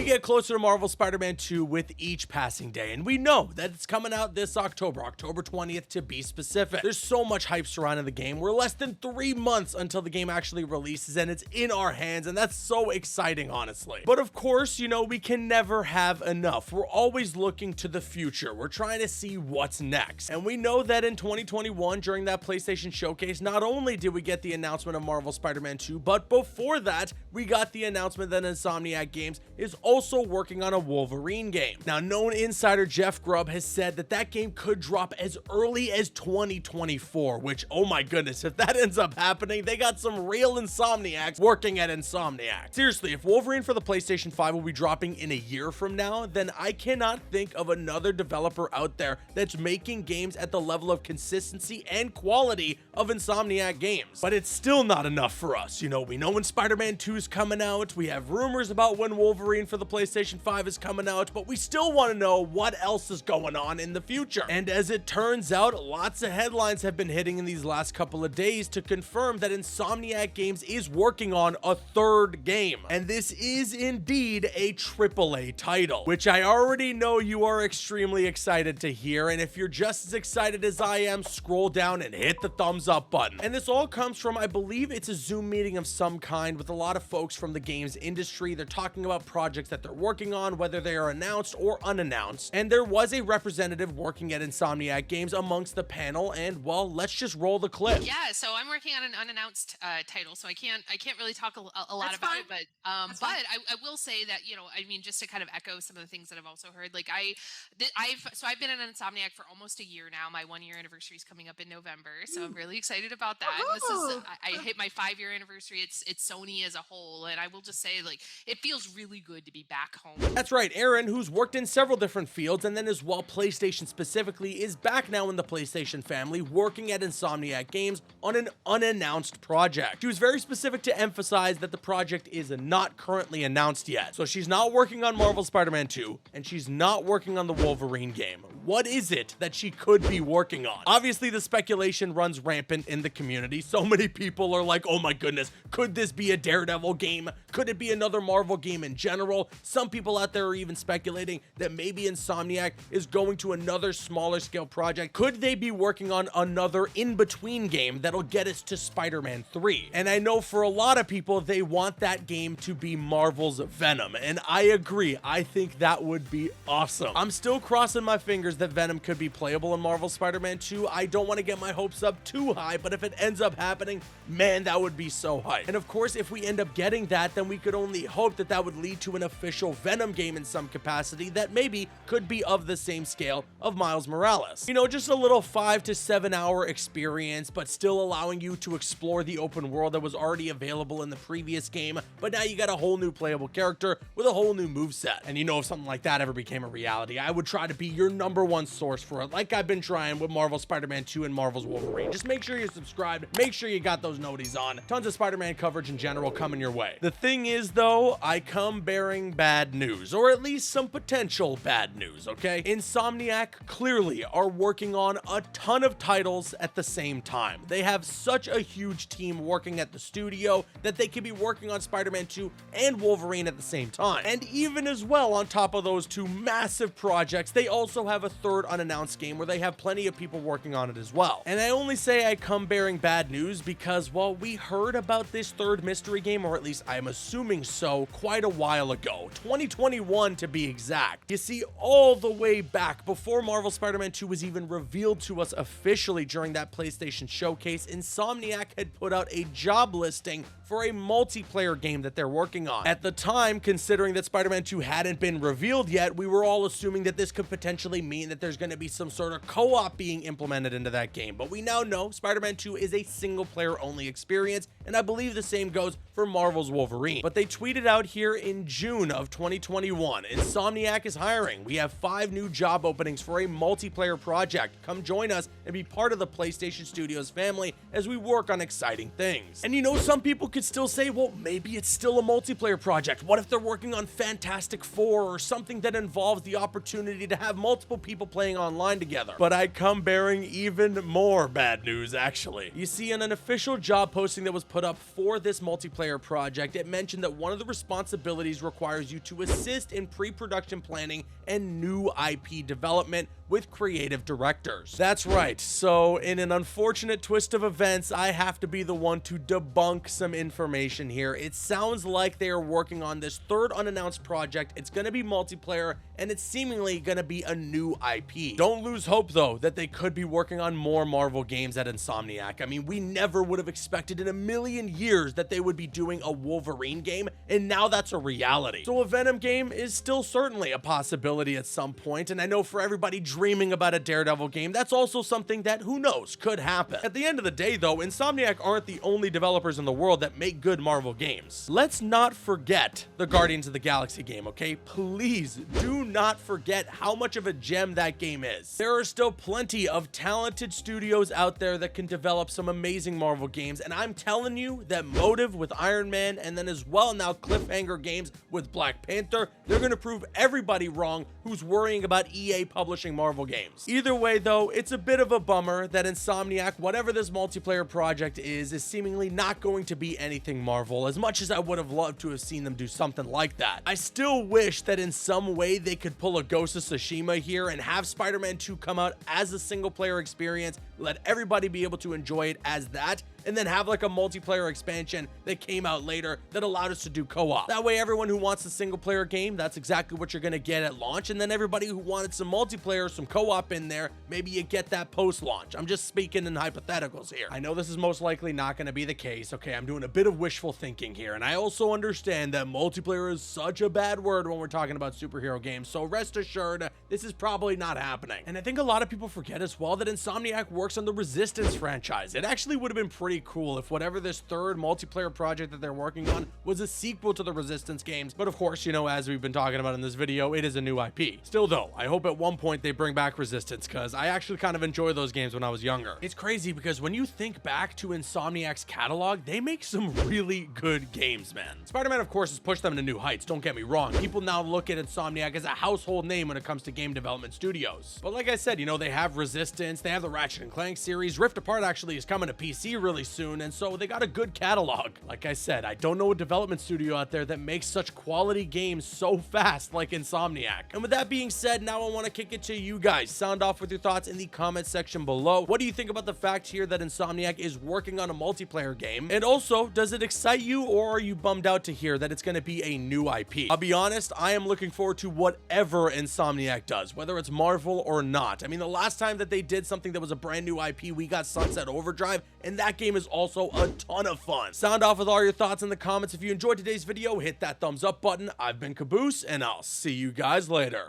get closer to Marvel Spider-Man 2 with each passing day, and we know that it's coming out this October 20th to be specific. There's so much hype surrounding the game. We're less than 3 months until the game actually releases, and it's in our hands, and that's so exciting, honestly. But of course, you know, we can never have enough. We're always looking to the future. We're trying to see what's next. And we know that in 2021, during that PlayStation showcase, not only did we get the announcement of Marvel Spider-Man 2, but before that, we got the announcement that Insomniac Games is also working on a Wolverine game. Now, known insider Jeff Grubb has said that that game could drop as early as 2024, which, oh my goodness, if that ends up happening, they got some real Insomniacs working at Insomniac. Seriously, if Wolverine for the PlayStation 5 will be dropping in a year from now, then I cannot think of another developer out there that's making games at the level of consistency and quality of Insomniac Games. But it's still not enough for us. You know, we know when Spider-Man 2 is coming out, we have rumors about when Wolverine for the PlayStation 5 is coming out, but we still want to know what else is going on in the future. And as it turns out, lots of headlines have been hitting in these last couple of days to confirm that Insomniac Games is working on a third game. And this is indeed a AAA title, which I already know you are extremely excited to hear. And if you're just as excited as I am, scroll down and hit the thumbs up button. And this all comes from, I believe it's a Zoom meeting of some kind with a lot of folks from the games industry. They're talking about projects that they're working on, whether they are announced or unannounced. And there was a representative working at Insomniac Games amongst the panel. And well, let's just roll the clip. Yeah, so I'm working on an unannounced title, so I can't really talk a lot That's about fine. it, but I will say that, you know, I mean, just to kind of echo some of the things that I've also heard, like I've been an Insomniac for almost a year now. My 1 year anniversary is coming up in November, so I'm really excited about that. This is I hit my 5-year anniversary. It's Sony as a whole, and I will just say, like, it feels really good to be back home. That's right, Aaron, who's worked in several different fields, and then as well PlayStation specifically, is back now in the PlayStation family, working at Insomniac Games on an unannounced project. She was very specific to emphasize that the project is not currently announced yet. So she's not working on Marvel Spider-Man 2, and she's not working on the Wolverine game. What is it that she could be working on? Obviously, the speculation runs rampant in the community. So many people are like, oh my goodness, could this be a Daredevil game? Could it be another Marvel game in general? Some people out there are even speculating that maybe Insomniac is going to another smaller scale project. Could they be working on another in-between game that'll get us to Spider-Man 3? And I know for a lot of people, they want that game to be Marvel's Venom, and I agree. I think that would be awesome. I'm still crossing my fingers that Venom could be playable in Marvel Spider-Man 2. I don't want to get my hopes up too high, but if it ends up happening, man, that would be so hype. And of course, if we end up getting that, then we could only hope that that would lead to an official Venom game in some capacity that maybe could be of the same scale of Miles Morales. You know, just a little 5 to 7 hour experience, but still allowing you to explore the open world that was already available in the previous game, but now you got a whole new playable character with a whole new moveset. And you know, if something like that ever became a reality, I would try to be your #1 source for it, like I've been trying with Marvel Spider-Man 2 and Marvel's Wolverine. Just make sure you're subscribed, make sure you got those noties on. Tons of Spider-Man coverage in general coming your way. The thing is though, I come bearing bad news, or at least some potential bad news, okay? Insomniac clearly are working on a ton of titles at the same time. They have such a huge team working at the studio that they could be working on Spider-Man 2 and Wolverine at the same time. And even as well, on top of those two massive projects, they also have a third unannounced game where they have plenty of people working on it as well. And I only say I come bearing bad news because, well, we heard about this third mystery game, or at least I'm assuming so, quite a while ago. 2021 to be exact. You see, all the way back before Marvel Spider-Man 2 was even revealed to us officially during that PlayStation showcase, Insomniac had put out a job listing for a multiplayer game that they're working on. At the time, considering that Spider-Man 2 hadn't been revealed yet, we were all assuming that this could potentially mean that there's going to be some sort of co-op being implemented into that game. But we now know Spider-Man 2 is a single-player only experience, and I believe the same goes for Marvel's Wolverine. But they tweeted out here in June of 2021, Insomniac is hiring. We have 5 new job openings for a multiplayer project. Come join us and be part of the PlayStation Studios family as we work on exciting things. And you know, some people could still say, well, maybe it's still a multiplayer project. What if they're working on Fantastic Four or something that involves the opportunity to have multiple people playing online together? But I come bearing even more bad news, actually. You see, in an official job posting that was put up for this multiplayer project, it mentioned that one of the responsibilities required requires you to assist in pre-production planning and new IP development with creative directors. That's right. So in an unfortunate twist of events, I have to be the one to debunk some information here. It sounds like they are working on this third unannounced project. It's going to be multiplayer, and it's seemingly going to be a new IP. Don't lose hope, though, that they could be working on more Marvel games at Insomniac. I mean, we never would have expected in a million years that they would be doing a Wolverine game, and now that's a reality. So a Venom game is still certainly a possibility at some point, and I know for everybody dreaming about a Daredevil game, that's also something that, who knows, could happen. At the end of the day, though, Insomniac aren't the only developers in the world that make good Marvel games. Let's not forget the Guardians of the Galaxy game, okay? Please do not forget how much of a gem that game is. There are still plenty of talented studios out there that can develop some amazing Marvel games, and I'm telling you that Motive with Iron Man, and then as well now Cliffhanger Games with Black Panther, they're gonna prove everybody wrong who's worrying about EA publishing Marvel games. Either way, though, it's a bit of a bummer that Insomniac, whatever this multiplayer project is seemingly not going to be anything Marvel, as much as I would have loved to have seen them do something like that. I still wish that in some way they could pull a Ghost of Tsushima here and have Spider-Man 2 come out as a single player experience, let everybody be able to enjoy it as that, and then have like a multiplayer expansion that came out later that allowed us to do co-op. That way, everyone who wants a single player game, that's exactly what you're gonna get at launch, and then everybody who wanted some multiplayer, some co-op in there, maybe you get that post-launch. I'm just speaking in hypotheticals here. I know this is most likely not gonna be the case, okay? I'm doing a bit of wishful thinking here, and I also understand that multiplayer is such a bad word when we're talking about superhero games, so rest assured, this is probably not happening. And I think a lot of people forget as well that Insomniac works on the Resistance franchise. It actually would have been pretty cool if whatever this third multiplayer project that they're working on was a sequel to the Resistance games, but of course, you know, as we've been talking about in this video, it is a new IP. Still though, I hope at one point they bring back Resistance, because I actually kind of enjoy those games when I was younger. It's crazy because when you think back to Insomniac's catalog, they make some really good games, man. Spider-Man, of course, has pushed them to new heights, don't get me wrong. People now look at Insomniac as a household name when it comes to game development studios. But like I said, you know, they have Resistance, they have the Ratchet & Clank series, Rift Apart actually is coming to PC really soon, and so they got a good catalog. Like I said, I don't know a development studio out there that makes such quality games so fast like Insomniac. And with that being said, now I want to kick it to you guys. Sound off with your thoughts in the comment section below. What do you think about the fact here that Insomniac is working on a multiplayer game? And also, does it excite you, or are you bummed out to hear that it's going to be a new IP? I'll be honest, I am looking forward to whatever Insomniac does, whether it's Marvel or not. I mean, the last time that they did something that was a brand new IP, we got Sunset Overdrive, and that game is also a ton of fun. Sound off with all your thoughts in the comments. If you enjoyed today's video, hit that thumbs up button. I've been Caboose, and I'll see you guys later.